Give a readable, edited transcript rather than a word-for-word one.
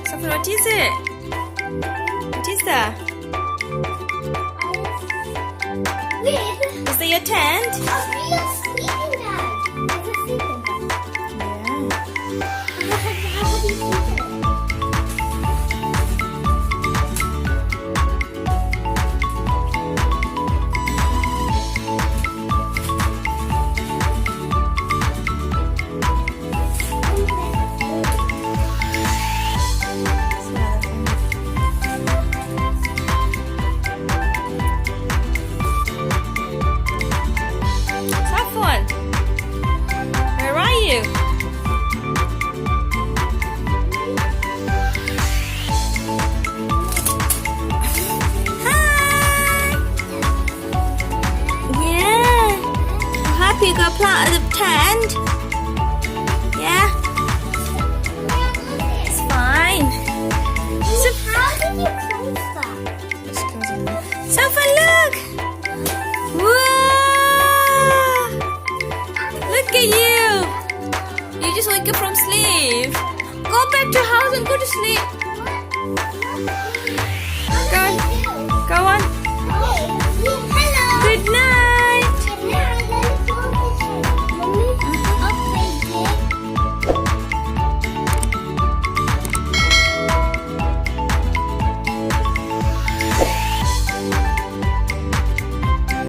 Safwaan, what is it? What is that? Is that your tent? A real sleeping bag. It's a sleeping bag. Yeah. How would you sleep in it? Safwaan, where are you? Hi! Yeah. I'm happy you got planted a tent. Yeah, it's fine. How did you close that? Safwaan, look! Whoa! Look at you! You just wake up from sleep. Go back to house and go to sleep.